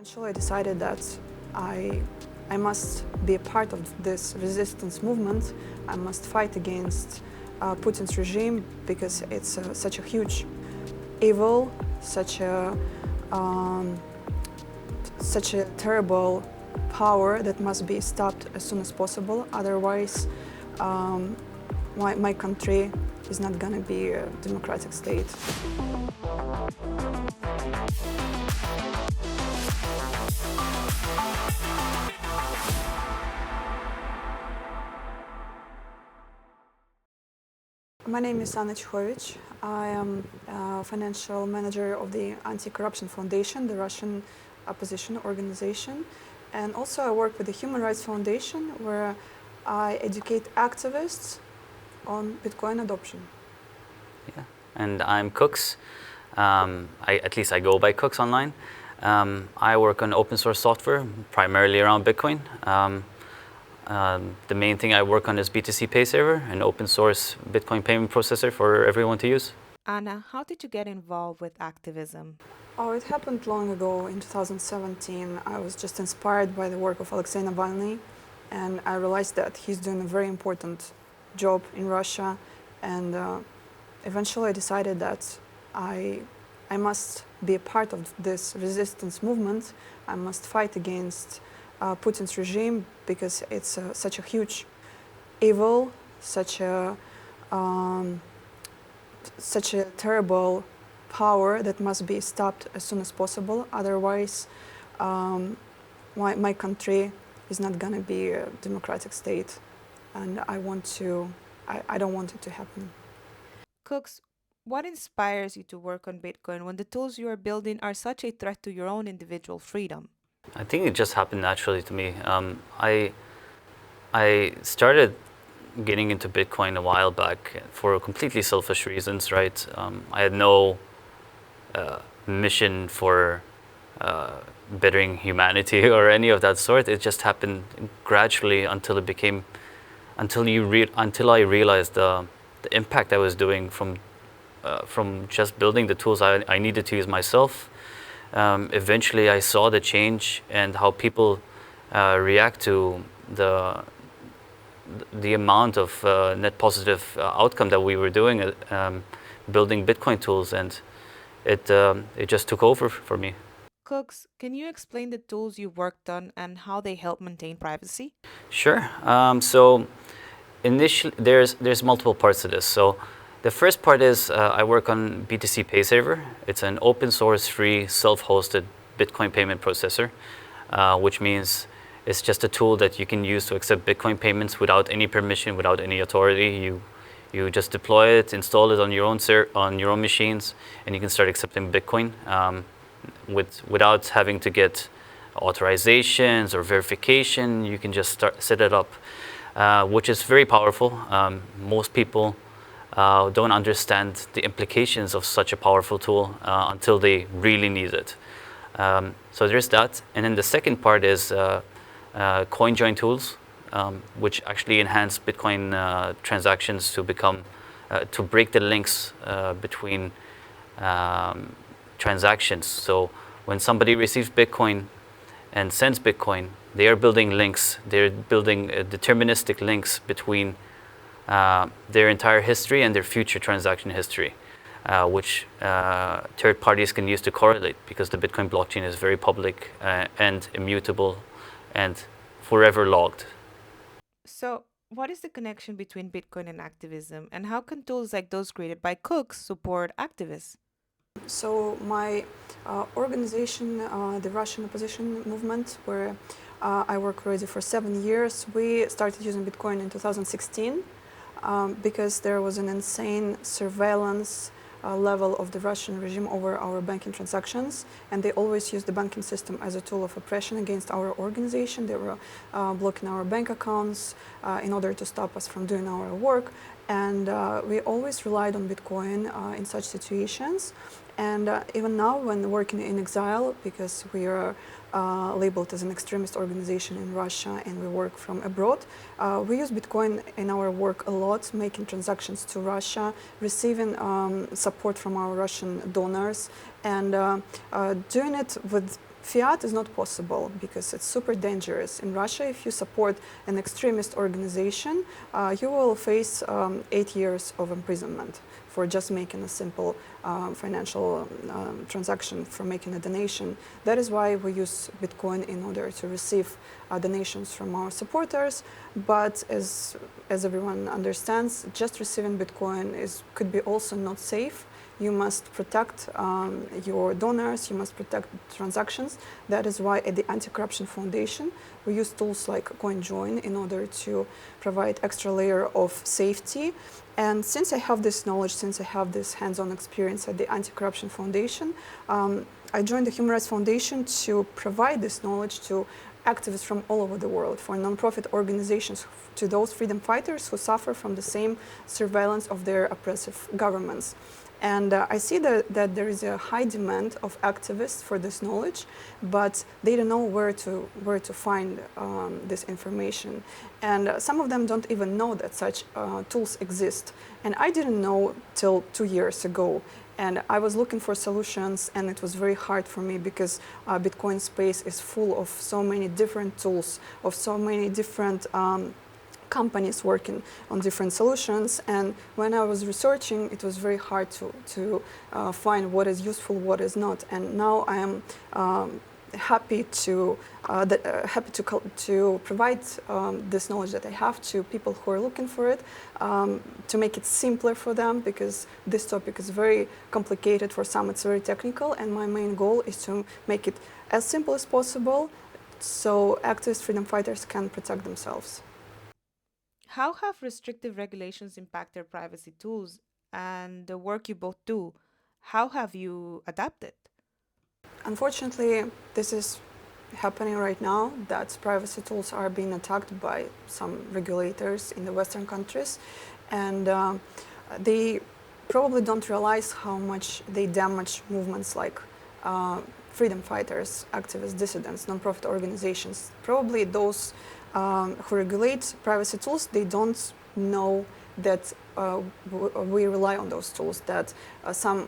Eventually, I decided that I must be a part of this resistance movement. I must fight against Putin's regime because it's such a huge evil, um, such a terrible power that must be stopped as soon as possible. Otherwise, my country is not going to be a democratic state. My name is Anna Chkhovich. I am financial manager of the Anti-Corruption Foundation, the Russian opposition organization. And also I work with the Human Rights Foundation, where I educate activists on Bitcoin adoption. Yeah, and I'm Cooks. At least I go by Cooks online. I work on open source software, primarily around Bitcoin. The main thing I work on is BTC Paysaver, an open source Bitcoin payment processor for everyone to use. Anna, how did you get involved with activism? Oh, it happened long ago in 2017. I was just inspired by the work of Alexei Navalny, and I realized that he's doing a very important job in Russia. And eventually I decided that I must be a part of this resistance movement. I must fight against Putin's regime because it's such a huge evil, such a terrible power that must be stopped as soon as possible. Otherwise, my country is not going to be a democratic state, and I don't want it to happen. Cooks, what inspires you to work on Bitcoin when the tools you are building are such a threat to your own individual freedom? I think it just happened naturally to me. I started getting into Bitcoin a while back for completely selfish reasons, right? I had no mission for bettering humanity or any of that sort. It just happened gradually until I realized the impact I was doing from just building the tools I needed to use myself. Eventually, I saw the change and how people react to the amount of net positive outcome that we were doing, building Bitcoin tools, and it just took over for me. Cooks, can you explain the tools you worked on and how they help maintain privacy? Sure. So initially, there's multiple parts to this. So the first part is I work on BTC Paysaver. It's an open source, free, self-hosted Bitcoin payment processor, which means it's just a tool that you can use to accept Bitcoin payments without any permission, without any authority. You just deploy it, install it on your own machines, and you can start accepting Bitcoin without having to get authorizations or verification. You can just set it up, which is very powerful. Most people don't understand the implications of such a powerful tool until they really need it. So there's that. And then the second part is Coinjoin tools, which actually enhance Bitcoin transactions to break the links between transactions. So when somebody receives Bitcoin and sends Bitcoin, they are building links. They're building deterministic links between their entire history and their future transaction history, which third parties can use to correlate, because the Bitcoin blockchain is very public and immutable and forever logged. So, what is the connection between Bitcoin and activism, and how can tools like those created by Cooks support activists? So my organization, the Russian opposition movement, where I work already for 7 years, we started using Bitcoin in 2016 because there was an insane surveillance level of the Russian regime over our banking transactions, and they always used the banking system as a tool of oppression against our organization. They were blocking our bank accounts in order to stop us from doing our work, and we always relied on Bitcoin in such situations. And even now, when working in exile, because we are labeled as an extremist organization in Russia and we work from abroad, we use Bitcoin in our work a lot, making transactions to Russia, receiving support from our Russian donors, and doing it with Fiat is not possible because it's super dangerous. In Russia, if you support an extremist organization, you will face 8 years of imprisonment for just making a simple financial transaction, for making a donation. That is why we use Bitcoin in order to receive donations from our supporters. But as everyone understands, just receiving Bitcoin could be also not safe. You must protect your donors, you must protect transactions. That is why at the Anti-Corruption Foundation, we use tools like Coinjoin in order to provide extra layer of safety. And since I have this knowledge, since I have this hands-on experience at the Anti-Corruption Foundation, I joined the Human Rights Foundation to provide this knowledge to activists from all over the world, for nonprofit organizations, to those freedom fighters who suffer from the same surveillance of their oppressive governments. And I see that there is a high demand of activists for this knowledge, but they don't know where to find this information. And some of them don't even know that such tools exist. And I didn't know till 2 years ago. And I was looking for solutions, and it was very hard for me because Bitcoin space is full of so many different tools, of so many different companies working on different solutions. And when I was researching, it was very hard to find what is useful, what is not. And now I am happy to provide this knowledge that I have to people who are looking for it, to make it simpler for them, because this topic is very complicated. For some, it's very technical, and my main goal is to make it as simple as possible so activists, freedom fighters can protect themselves. How have restrictive regulations impacted privacy tools and the work you both do? How have you adapted? Unfortunately, this is happening right now, that privacy tools are being attacked by some regulators in the Western countries, and they probably don't realize how much they damage movements like freedom fighters, activists, dissidents, nonprofit organizations. Probably those who regulate privacy tools, they don't know that we rely on those tools, that some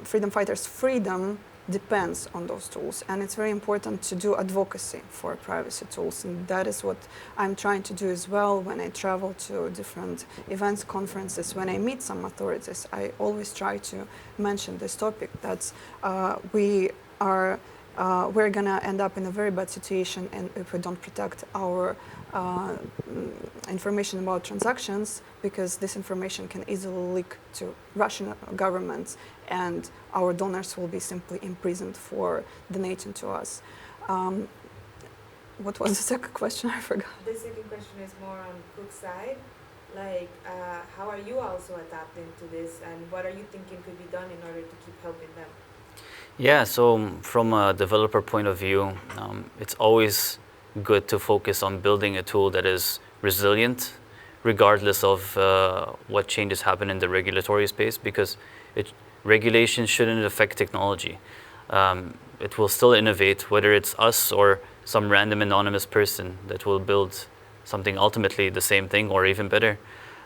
freedom fighters' freedom depends on those tools. And it's very important to do advocacy for privacy tools. And that is what I'm trying to do as well when I travel to different events, conferences. When I meet some authorities, I always try to mention this topic, that we're gonna end up in a very bad situation, and if we don't protect our information about transactions, because this information can easily leak to Russian government, and our donors will be simply imprisoned for donating to us. What was the second question? I forgot. The second question is more on Cook's side. Like, how are you also adapting to this, and what are you thinking could be done in order to keep helping them? Yeah, so from a developer point of view, it's always good to focus on building a tool that is resilient, regardless of what changes happen in the regulatory space, because regulation shouldn't affect technology. It will still innovate, whether it's us or some random anonymous person that will build something ultimately the same thing or even better.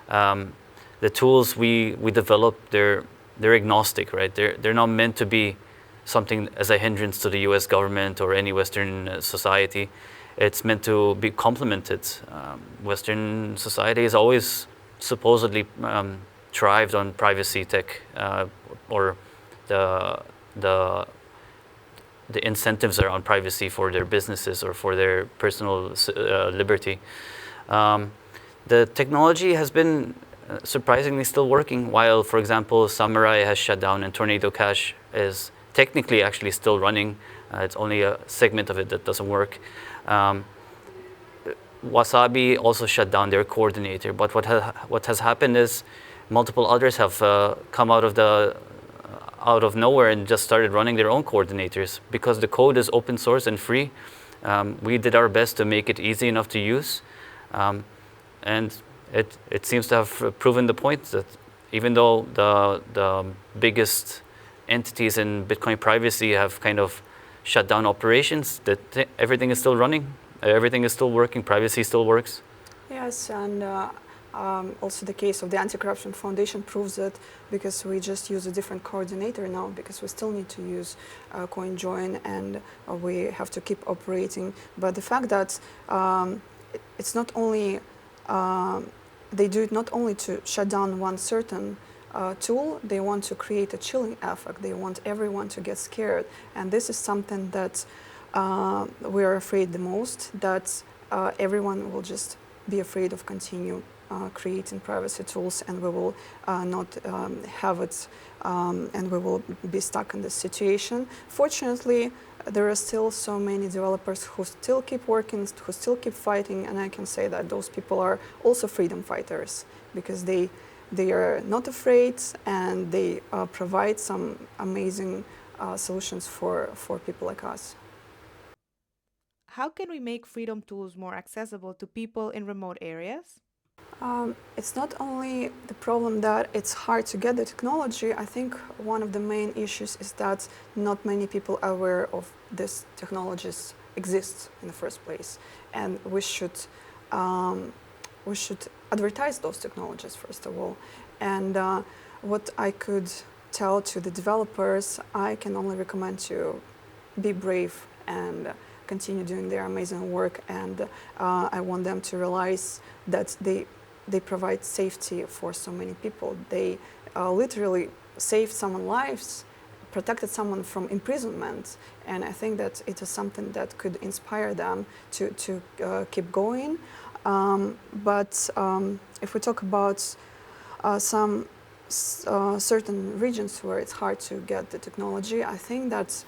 The tools we develop, they're agnostic, right? They're not meant to be something as a hindrance to the US government or any Western society. It's meant to be complemented. Western society has always supposedly thrived on privacy tech, or the incentives around privacy for their businesses or for their personal liberty. The technology has been surprisingly still working, while, for example, Samurai has shut down and Tornado Cash is technically actually still running. It's only a segment of it that doesn't work. Wasabi also shut down their coordinator, but what has happened is multiple others have come out of nowhere and just started running their own coordinators. Because the code is open source and free, we did our best to make it easy enough to use, and it seems to have proven the point that even though the biggest entities in Bitcoin privacy have kind of shut down operations, that everything is still running, everything is still working, privacy still works. Yes, and Also, the case of the Anti-Corruption Foundation proves it, because we just use a different coordinator now, because we still need to use Coinjoin, and we have to keep operating. But the fact that it's not only they do it not only to shut down one certain tool, they want to create a chilling effect. They want everyone to get scared, and this is something that we are afraid the most, that everyone will just be afraid of continue creating privacy tools, and we will not have it, and we will be stuck in this situation. Fortunately, there are still so many developers who still keep working, who still keep fighting, and I can say that those people are also freedom fighters, because they are not afraid, and they provide some amazing solutions for people like us. How can we make freedom tools more accessible to people in remote areas? It's not only the problem that it's hard to get the technology. I think one of the main issues is that not many people are aware of these technologies exist in the first place, and we should advertise those technologies first of all. And what I could tell to the developers, I can only recommend to be brave and continue doing their amazing work. And I want them to realize that they provide safety for so many people. They literally saved someone's lives, protected someone from imprisonment, and I think that it is something that could inspire them to keep going. But if we talk about some certain regions where it's hard to get the technology, I think that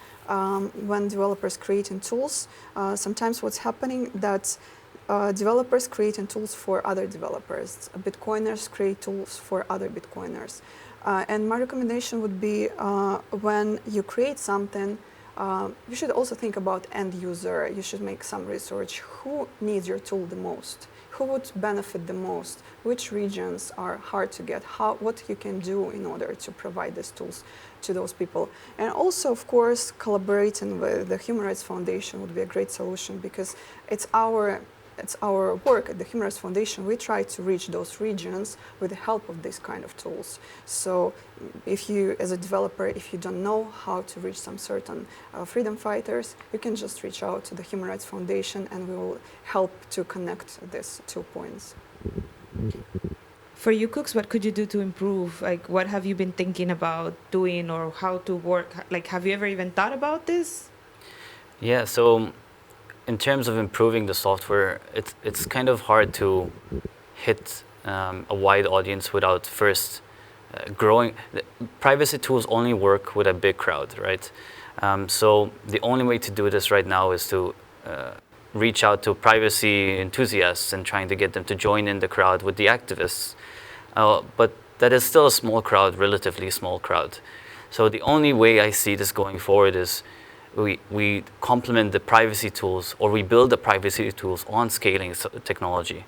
when developers creating tools, sometimes what's happening that developers creating tools for other developers, Bitcoiners create tools for other Bitcoiners. And my recommendation would be when you create something, you should also think about end user. You should make some research. Who needs your tool the most? Who would benefit the most? Which regions are hard to get? What you can do in order to provide these tools to those people? And also, of course, collaborating with the Human Rights Foundation would be a great solution, because it's our work at the Human Rights Foundation. We try to reach those regions with the help of this kind of tools. So if you, as a developer, if you don't know how to reach some certain freedom fighters, you can just reach out to the Human Rights Foundation, and we will help to connect these 2 points. For you, Cooks, what could you do to improve? Like, what have you been thinking about doing, or how to work? Like, have you ever even thought about this? Yeah, so in terms of improving the software, it's kind of hard to hit a wide audience without first growing. Privacy tools only work with a big crowd, right? So the only way to do this right now is to reach out to privacy enthusiasts and trying to get them to join in the crowd with the activists. But that is still a small crowd, relatively small crowd. So the only way I see this going forward is we complement the privacy tools, or we build the privacy tools on scaling technology.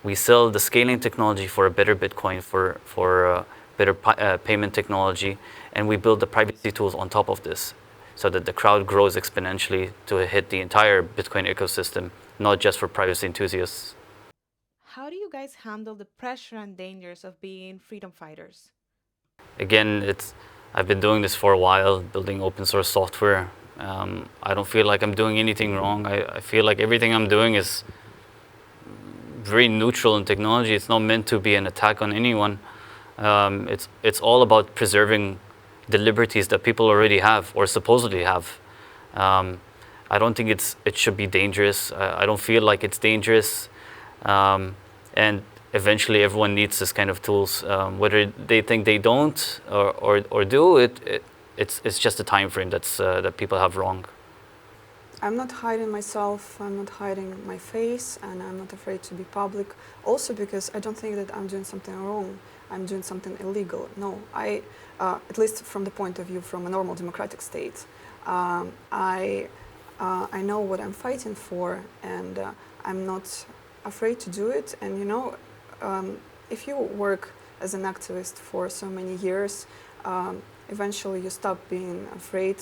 We sell the scaling technology for a better Bitcoin, for better payment technology, and we build the privacy tools on top of this, so that the crowd grows exponentially to hit the entire Bitcoin ecosystem, not just for privacy enthusiasts. How do you guys handle the pressure and dangers of being freedom fighters? Again, I've been doing this for a while, building open source software. I don't feel like I'm doing anything wrong. I feel like everything I'm doing is very neutral in technology. It's not meant to be an attack on anyone. It's all about preserving the liberties that people already have, or supposedly have. I don't think it should be dangerous. I don't feel like it's dangerous. And eventually everyone needs this kind of tools. Whether they think they don't or do, it's just a time frame that people have wrong. I'm not hiding myself, I'm not hiding my face, and I'm not afraid to be public. Also because I don't think that I'm doing something wrong, I'm doing something illegal. No, at least from the point of view from a normal democratic state, I know what I'm fighting for, and I'm not afraid to do it. And if you work as an activist for so many years, eventually you stop being afraid.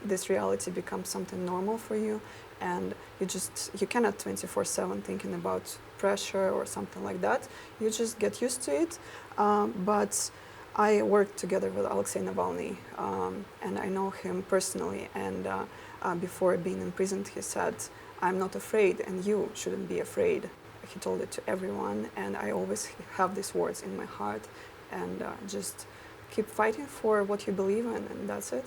this reality becomes something normal for you, and you cannot 24/7 thinking about pressure or something like that. You just get used to it. But I worked together with Alexei Navalny, and I know him personally. And before being imprisoned, he said, "I'm not afraid, and you shouldn't be afraid." He told it to everyone, and I always have these words in my heart. And just keep fighting for what you believe in, and that's it.